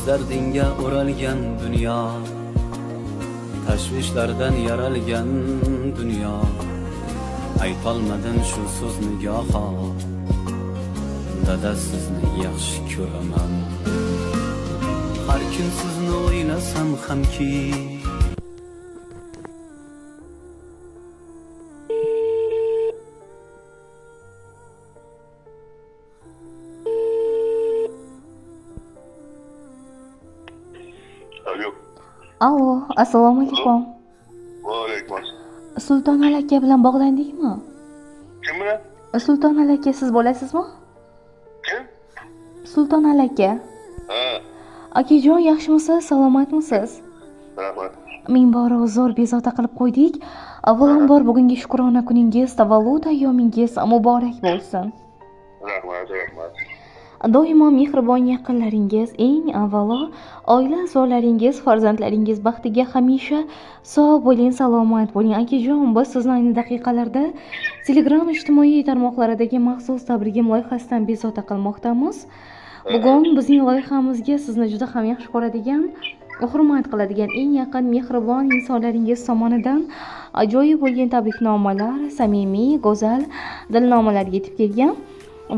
dardinga o'ralgan dunyo, tashvishlardan yaralgan dunyo. Aytolmadim shu so'zni goho, dada sizni yaxshi ko'raman. Har kun sizni o'ylasam hamki, Alo, assalomu alaykum. Va alaykum assalom. Sulton aka bilan bog'landingmi? Kim bilan? Sulton aka siz bo'lasizmi? Kim? Sulton aka. Ha, Akajon, yaxshimisiz? Salomatmisiz? rahmat. Ming bora uzr bezovta qilib qo'ydik. Avvalambor bugungi shukrona kuningiz, tavallud ayyomingiz muborak bo'lsin. Rahmat, rahmat. Doimo mehribon yaqinlaringiz, eng avvalo oila a'zolaringiz, farzandlaringiz baxtiga hamisha sog' bo'ling, salomat bo'ling. Akajon, biz sizni ayni daqiqalarda Telegram ijtimoiy tarmoqlaridagi maxsus tabrigim loyihasidan bezovta qilmoqdamiz. Bugun bizning loyihamizga sizni juda ham yaxshi ko'radigan, hurmat qiladigan eng yaqin mehribon insonlaringiz tomonidan ajoyib bo'lgan tabriknomalar, samimiy, go'zal dilnomalar yetib kelgan.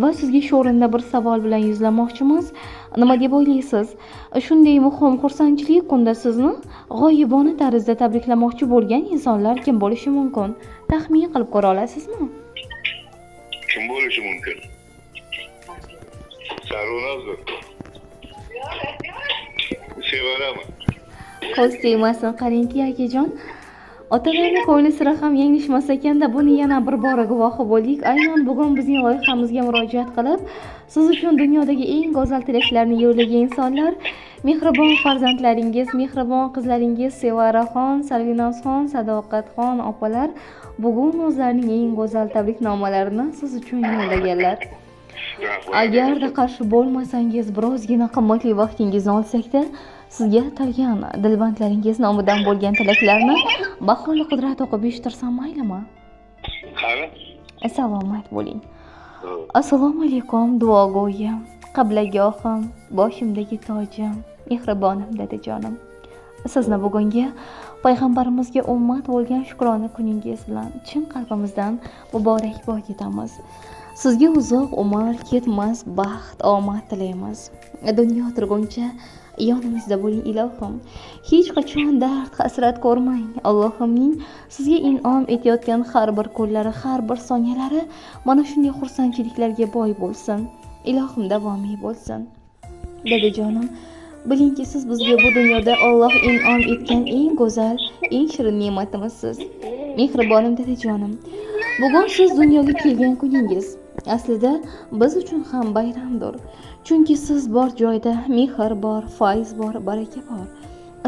Va sizga shu o'rinda bir savol bilan yuzlamoqchimiz. Nima deb o'ylaysiz? Shunday muhim xursandchilik kunda sizni g'oyibona tarzda tabriklamoqchi bo'lgan insonlar kim bo'lishi mumkin? Taxmin qilib ko'ra olasizmi? Kim bo'lishi mumkin? Sarvonozdir. Sevarami? Ko'z tegmasin, qarangki akajon. Otalarning ko'ngli sira ham yanglishmas ekanda, buni yana bir bora guvohi bo'ldik. Aynan bugun bizning loyihamizga murojaat qilib, siz uchun dunyodagi eng go'zal tilaklarni yo'llagan insonlar, mehribon farzandlaringiz, mehribon qizlaringiz Sevaraxon, Salvinazxon, Sadoqatxon opalar bugun o'zlarining eng go'zal tabriknomalarini siz uchun yo'llaganlar. Agarda qarshi bo'lmasangiz, birozgina qimmatli vaqtingizni olsak-da, sizga atalgan dilbandlaringiz nomidan bo'lgan tilaklarni baholi qudrat o'qib eshittirsam maylimi? Qani? Salomat bo'ling. Assalomu alaykum, duogo'yim, qiblagohim, boshimdagi tojim, mehribonim dadajonim. Sizni bugungi payg'ambarimizga ummat bo'lgan shukrona kuningiz bilan chin qalbimizdan muborakbod etamiz. Sizga uzoq umr, ketmas baxt, omad tilaymiz. Dunyo turguncha yonimizda bo'ling ilohim. Hech qachon dard, hasrat ko'rmang. Allohimning sizga in'om etayotgan har bir kunlari, har bir soniyalari mana shunday xursandchiliklarga boy bo'lsin. Ilohim davomiy bo'lsin. Dadajonim, bilingki siz bizga bu dunyoda Alloh in'om etgan eng go'zal, eng shirin ne'matimizsiz. Mehribonim dadajonim. Bugun siz dunyoga kelgan kuningiz aslida biz uchun ham bayramdir. Chunki siz bor joyda mehr bor, fayz bor, baraka bor.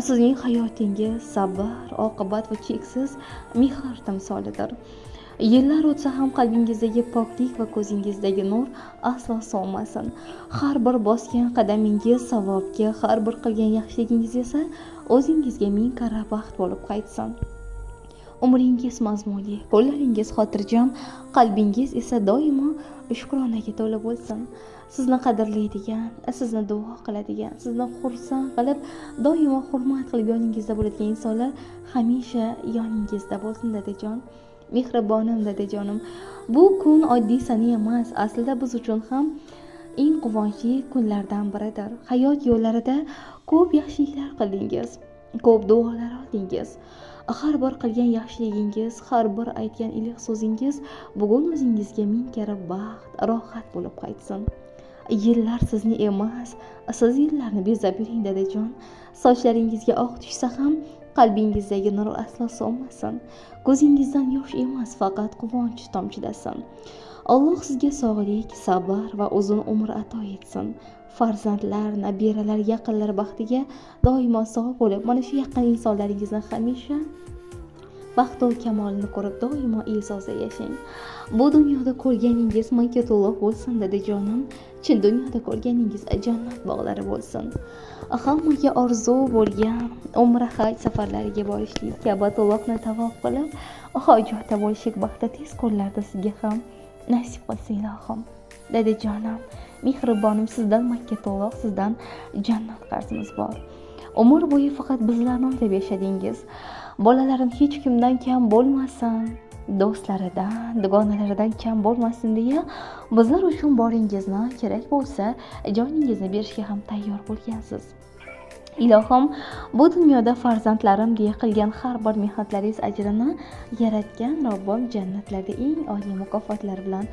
Sizning hayotingiz sabr, oqibat va cheksiz mehr timsolidir. Yillar o'tsa ham qalbingizdagi poklik va ko'zingizdagi nur aslo so'nmasin. Har bir bosgan qadamingiz savobga, har bir qilgan yaxshiligingiz esa o'zingizga ming karra baxt bo'lib qaytsin. Umringiz mazmunli, qo'llaringiz xotirjam, qalbingiz esa doimo shukronaga to'la bo'lsin. Sizni qadrlaydigan, sizni duo qiladigan, sizni xursand qilib, doimo hurmat qilib yoningizda bo'ladigan insonlar hamisha yoningizda bo'lsin dadajon. Mehribonim dadajonim. Bu kun oddiy sana emas, aslida biz uchun ham eng quvonchli kunlardan biridir. Hayot yo'llarida ko'p yaxshiliklar qildingiz, ko'p duolar oldingiz. Har bir qilgan yaxshiligingiz, har bir aytgan iliq so'zingiz bugun o'zingizga ming karra baxt, rohat bo'lib qaytsin. Yillar sizni emas, siz yillarni bezab yuring dadajon. Sochlaringizga oq tushsa ham qalbingizdagi nur aslo so'nmasin. Ko'zingizdan yosh emas, faqat quvonch tomchilasin. Alloh sizga sog'lik, sabr va uzun umr ato etsin. Farzandlar, nabiralar, yaqinlar baxtiga doimo sog' bo'lib, mana shu yaqin insonlaringizni hamisha baxt va kamolini ko'rib doimo e'zozda yashang. Bu dunyoda ko'rganingiz makatulloh bo'lsin dadajonim. Chin dunyoda ko'rganingiz jannat bog'lari bo'lsin. Hammaga orzu bo'lgan umra haj safarlariga borishlik, Ka'batullohni tavof qilib, hojatda bo'lishlik baxti tez kunlarda sizga ham nasib qilsin ilohim. dadajonim, mehribonim, sizdan Makka to'loq, sizdan jannat qarzimiz bor. Umr bo'yi faqat bizlarni o'ylab yashadingiz. Bolalarim hech kimdan kam bo'lmasin, do'stlaridan, dugonalaridan kam bo'lmasin deya bizlar uchun boringizni, kerak bo'lsa joningizni berishga ham tayyor bo'lgansiz. Ilohim, bu dunyoda farzandlarim deya qilgan har bir mehnatlaringiz ajrini yaratgan Robbim jannatlarda eng oliy mukofotlar bilan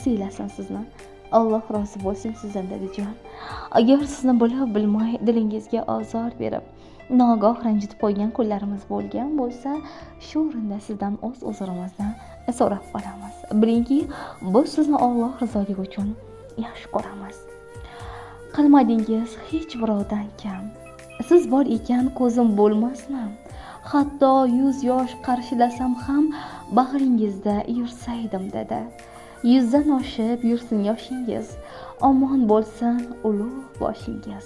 siylasin sizni. Alloh rozi bo'lsin sizdan dadajon. Agar sizni bilib bilmay dilingizga ozor berib, nogoh ranjitib qo'ygan kunlarimiz bo'lgan bo'lsa, shu o'rinda sizdan o'z uzrimizdan so'rab qolamiz. Bilingki, biz sizni Alloh rizoligi uchun yaxshi ko'ramiz. Qilmadingiz hech birovdan kam. Siz bor ekan ko'zim bo'lmasnam. Hatto 100 yosh qarshilasam ham bag'ringizda yursaydim dada. 100dan oshib yursin yoshingiz. Omon bo'lsin ulug' boshingiz.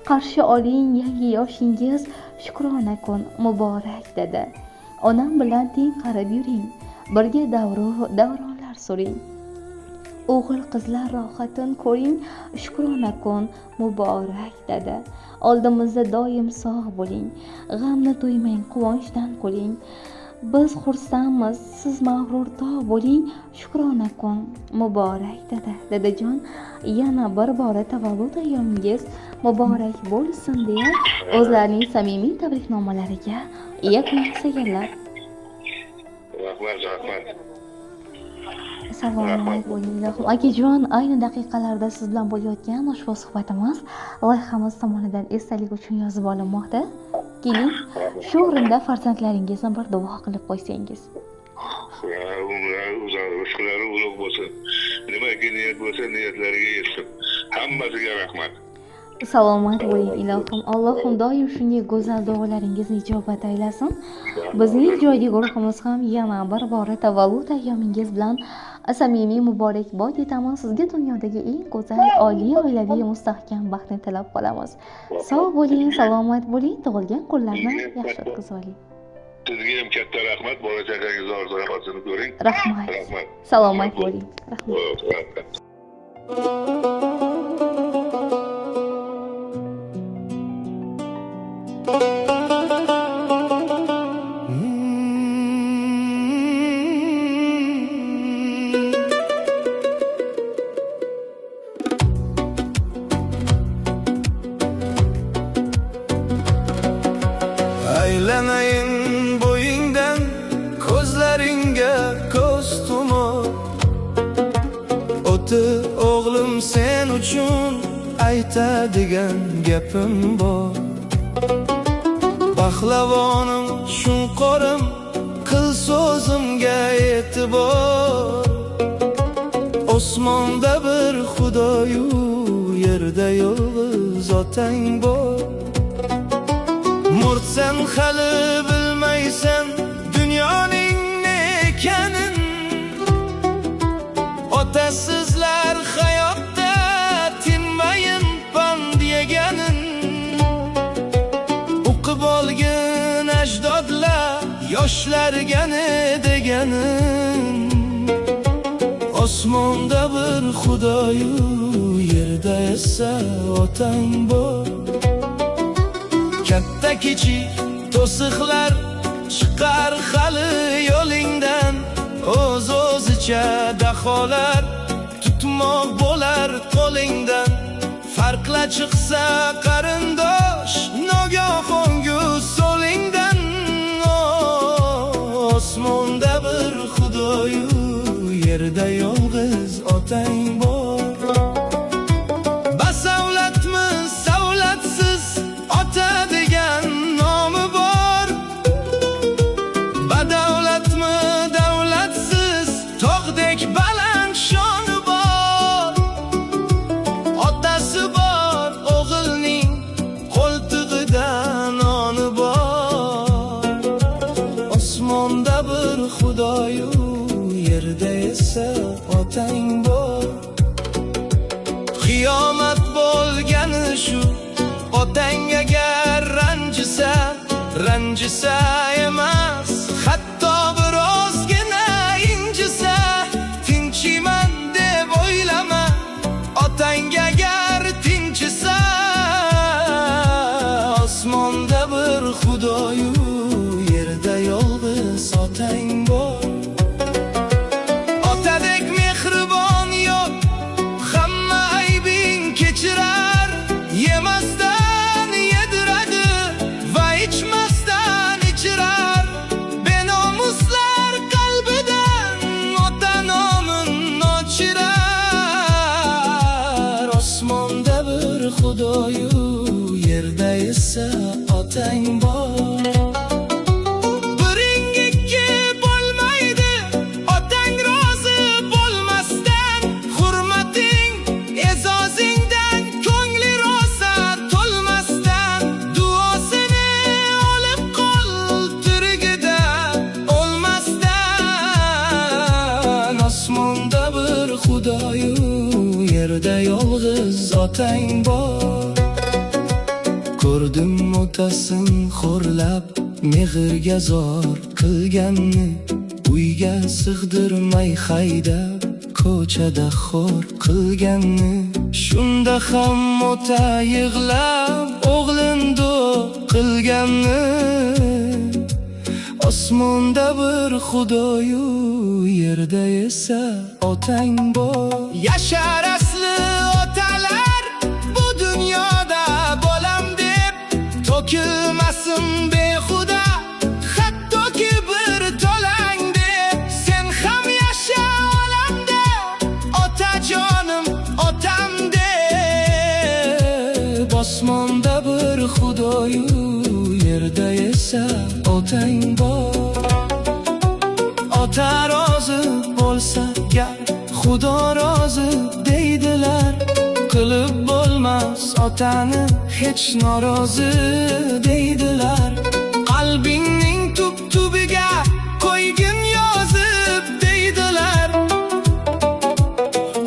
Qarshi oling yangi yoshingiz. Shukrona kun muborak dada. Onam bilan teng qarab yuring. Birga davronlar suring. O'g'il qizlar rohatin ko'ring. Shukrona kun muborak dada. Oldimizda doim sog' bo'ling. G'amni to'ymang, quvonchdan kuling. Biz xursandmiz, siz mag'rur tog' bo'ling. Shukrona kun muborak dada. Dadajon, yana bir bora tavallud ayyomingiz muborak bo'lsin deya o'zlarining samimiy tabriknomalariga yakun yasaganlar. Rahmat. Salomat bo'ling ilohim. Akajon, ayni daqiqalarda siz bilan bo'layotgan ushbu suhbatimiz loyihamiz tomonidan esdalik uchun yozib olinmoqda. Keling, shu o'rinda farzandlaringizni bir duo qilib qo'ysangiz. Rizqlari ulug' bo'lsin. Nimaga niyat bo'lsa niyatlariga yetsin. Hammasiga rahmat. Salomat bo'ling ilohim. Allohim doim shunday go'zal duolaringizni ijobat aylasin. Bizning ijodiy guruhimiz ham yana bir bora tavallud ayyomingiz bilan samimiy muborakbod etamiz. Sizga dunyodagi eng go'zal, oliy, oilaviy, mustahkam baxtni tilab qolamiz. Sog' bo'ling, salomat bo'ling, tug'ilgan kunlarni yaxshi o'tkazib oling. Sizga ham katta rahmat, bola chaqangizni orzu-havasini ko'ring. Rahmat. Salomat bo'ling. Rahmat. Aylanayin bo'yingdan ko'zlaringga ko'z tumib, o'ti o'g'lim sen uchun aytadigan gapim bor. Pahlavonim shunqorim, qil so'zimga e'tibor. Osmonda bir Xudoyu, yerda yolg'iz otang bor. Murtsan hali bilmaysan dunyoning ne ekanin. Otasizlar hayotda tinmayin pand yeganin. O'qib olgin ajdodlar yoshlarga ne deganin. Osmonda bir Xudoyu, yerda esa otang bor. Katta kichik to'siqlar chiqar hali yo'lingdan. O'z-o'zicha daholar tutmoq bo'lar qo'lingdan. Farqla chiqsa qarindosh nogohongu so'lingdan. Osmonda bir Xudoyu, yerda yolg'iz otang bor. Basavlatmi savlatsiz ota degan nomi bor. Badavlatmi davlatsiz tog'dek baland shoni bor. Otasi bor o'g'ilning qo'ltig'ida noni bor. Osmonda bir Xudoyu, yerda esa otang bor. Qiyomat bo'lgani shu, otang agar ranjisa emas, hatto birozgina injisa, tinchiman deb o'ylama. xudoyu yerda yolg'iz otang bor. Otadek mehribon yo'q, hamma aybing kechirar. Yemasdan yediradi va ichmasdan ichirar. Benomuslar qalbidan ota nomin ochirar. Osmonda bir xudoyu yerda esa otang bor. Biring ikki bo'lmaydi otang rozi bo'lmasdan. Hurmating e'zozingdan ko'ngli rosa to'lmasdan. Duosini olib qol tirigida o'lmasdan. Osmonda bir xudoyu yerda yolg'iz otang bor. Ko'rdim otasin xo'rlab mehrga zor qilganni. Uyga sig'dirmay haydab ko'chada xo'r qilganni. Shunda ham ota yig'lab o'g'lindu qilganni. Osmonda bir xudoyu yerda esa otang bor. Yashar asli otalar bu dunyoda bo'lam deb. To'kilmasin behuda hattoki bir to'lang deb. Sen ham yasha olamda otajonim otam deb. Osmonda bir xudoyu yerda esa otang bor. Ota rozi bo'lsa gar xudo rozi deydilar. Qilib bo'lmas otani hech norozi deydilar. Qalbingning tub-tubiga qo'ygin yozib deydilar.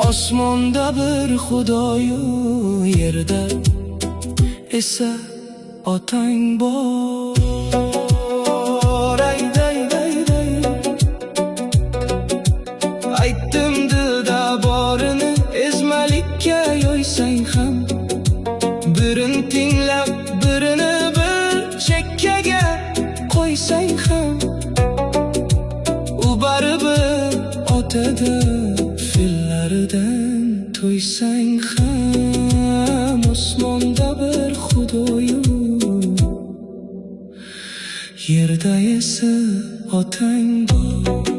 Osmonda bir xudoyu yerda esa otang bor. Aytdim dilda borini ezmalikka yo'ysang ham. Birin tinglab birini bir chekkaga qo'ysang ham. U baribir otada fillaridan to'ysang ham. Osmonda bir xudoyu yerda esa otang bor.